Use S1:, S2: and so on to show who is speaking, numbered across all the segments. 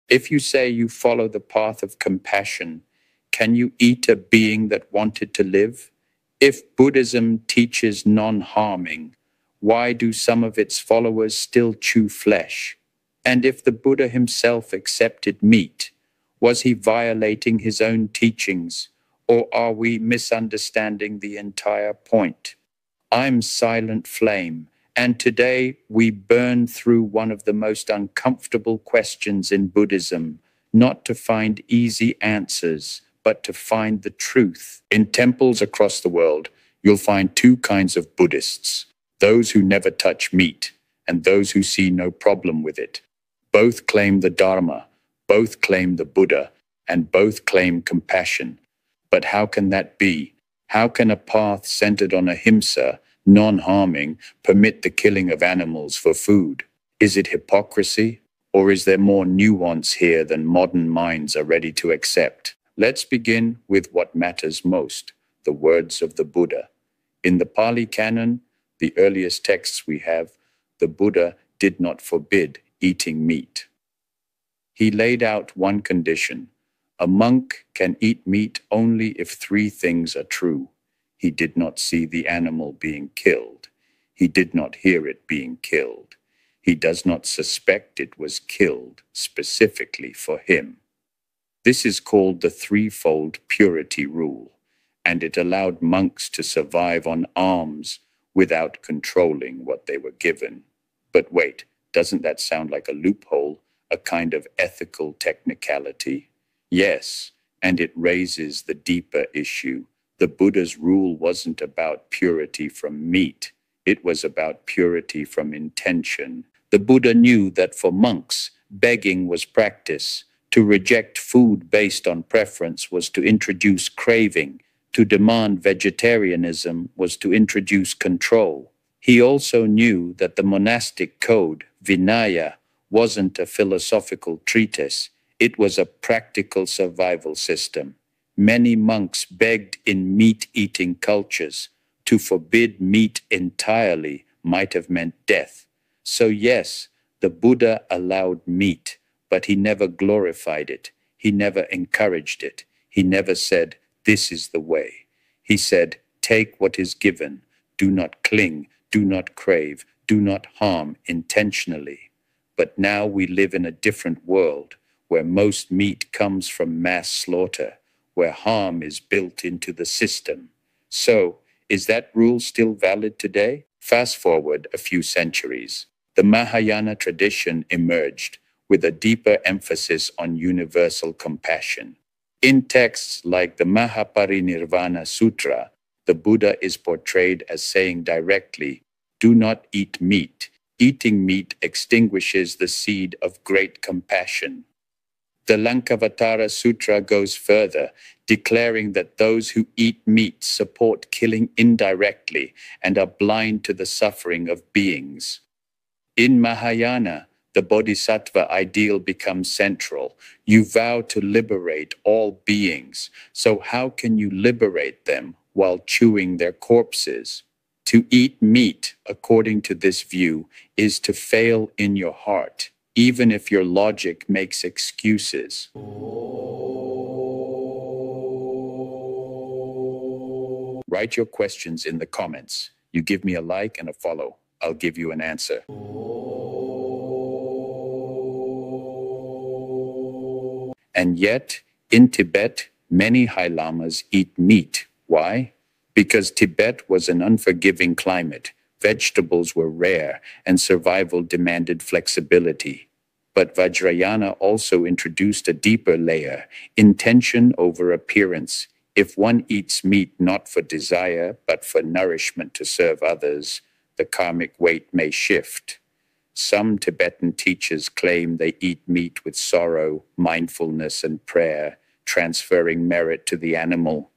S1: If you say you follow the path of compassion, can you eat a being that wanted to live? If Buddhism teaches non-harming, why do some of its followers still chew flesh? And if the Buddha himself accepted meat, was he violating his own teachings, or are we misunderstanding the entire point? I'm Silent Flame, and today we burn through one of the most uncomfortable questions in Buddhism, not to find easy answers, but to find the truth. In temples across the world, you'll find two kinds of Buddhists, those who never touch meat and those who see no problem with it. Both claim the Dharma, both claim the Buddha, and both claim compassion. But how can that be? How can a path centered on ahimsa, non-harming, permit the killing of animals for food? Is it hypocrisy, or is there more nuance here than modern minds are ready to accept? Let's begin with what matters most, the words of the Buddha. In the Pali Canon, the earliest texts we have, the Buddha did not forbid eating meat. He laid out one condition. A monk can eat meat only if three things are true. He did not see the animal being killed. He did not hear it being killed. He does not suspect it was killed specifically for him. This is called the threefold purity rule, and it allowed monks to survive on alms without controlling what they were given. But wait, doesn't that sound like a loophole, a kind of ethical technicality? Yes, and it raises the deeper issue. The Buddha's rule wasn't about purity from meat. It was about purity from intention. The Buddha knew that for monks, begging was practice. To reject food based on preference was to introduce craving. To demand vegetarianism was to introduce control. He also knew that the monastic code, Vinaya, wasn't a philosophical treatise. It was a practical survival system. Many monks begged in meat-eating cultures. To forbid meat entirely might have meant death. So yes, the Buddha allowed meat, but he never glorified it. He never encouraged it. He never said, "This is the way." He said, "Take what is given. Do not cling. Do not crave. Do not harm intentionally." But now we live in a different world, where most meat comes from mass slaughter, where harm is built into the system. So, is that rule still valid today? Fast forward a few centuries. The Mahayana tradition emerged with a deeper emphasis on universal compassion. In texts like the Mahaparinirvana Sutra, the Buddha is portrayed as saying directly, "Do not eat meat. Eating meat extinguishes the seed of great compassion." The Lankavatara Sutra goes further, declaring that those who eat meat support killing indirectly and are blind to the suffering of beings. In Mahayana, the Bodhisattva ideal becomes central. You vow to liberate all beings, so how can you liberate them while chewing their corpses? To eat meat, according to this view, is to fail in your heart, even if your logic makes excuses. Write your questions in the comments. You give me a like and a follow. I'll give you an answer. And yet, in Tibet, many High Lamas eat meat. Why? Because Tibet was an unforgiving climate. Vegetables were rare, and survival demanded flexibility. But Vajrayana also introduced a deeper layer, intention over appearance. If one eats meat not for desire, but for nourishment to serve others, the karmic weight may shift. Some Tibetan teachers claim they eat meat with sorrow, mindfulness, and prayer, transferring merit to the animal.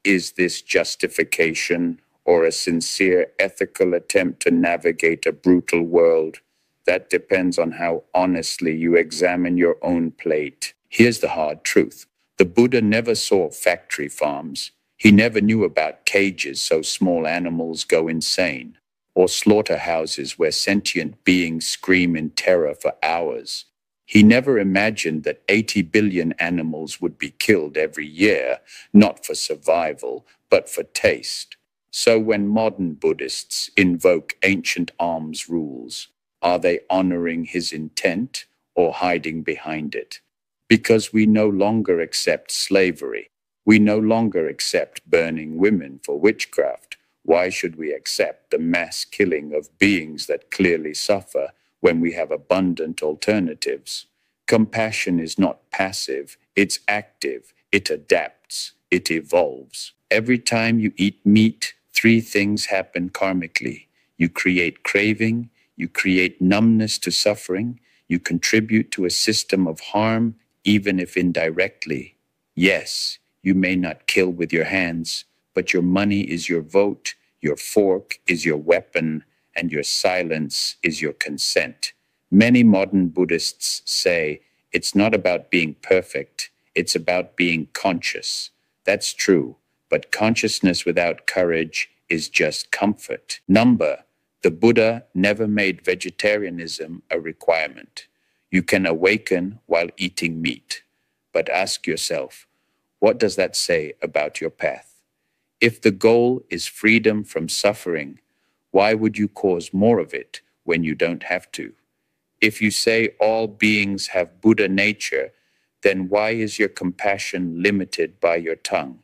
S1: Is this justification or a sincere ethical attempt to navigate a brutal world? That depends on how honestly you examine your own plate. Here's the hard truth. The Buddha never saw factory farms. He never knew about cages so small animals go insane, or slaughterhouses where sentient beings scream in terror for hours. He never imagined that 80 billion animals would be killed every year, not for survival, but for taste. So when modern Buddhists invoke ancient alms rules, are they honoring his intent or hiding behind it? Because we no longer accept slavery. We no longer accept burning women for witchcraft. Why should we accept the mass killing of beings that clearly suffer when we have abundant alternatives? Compassion is not passive, it's active, it adapts, it evolves. Every time you eat meat, three things happen karmically. You create craving, you create numbness to suffering, you contribute to a system of harm, even if indirectly. Yes, you may not kill with your hands, but your money is your vote, your fork is your weapon, and your silence is your consent. Many modern Buddhists say it's not about being perfect, it's about being conscious. That's true, but consciousness without courage is just comfort. The Buddha never made vegetarianism a requirement. You can awaken while eating meat, but ask yourself, what does that say about your path? If the goal is freedom from suffering, why would you cause more of it when you don't have to? If you say all beings have Buddha nature, then why is your compassion limited by your tongue?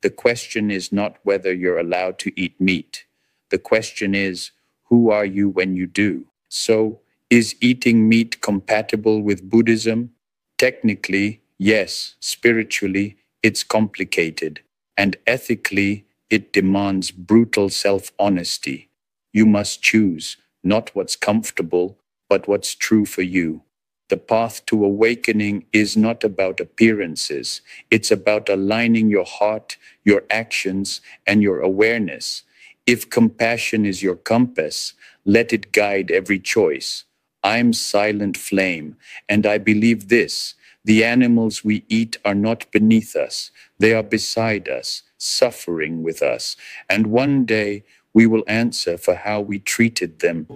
S1: The question is not whether you're allowed to eat meat. The question is, who are you when you do? So, is eating meat compatible with Buddhism? Technically, yes. Spiritually, it's complicated. And ethically, it demands brutal self-honesty. You must choose not what's comfortable, but what's true for you. The path to awakening is not about appearances. It's about aligning your heart, your actions, and your awareness. If compassion is your compass, let it guide every choice. I'm silent flame, and I believe this. The animals we eat are not beneath us. They are beside us, suffering with us. And one day we will answer for how we treated them.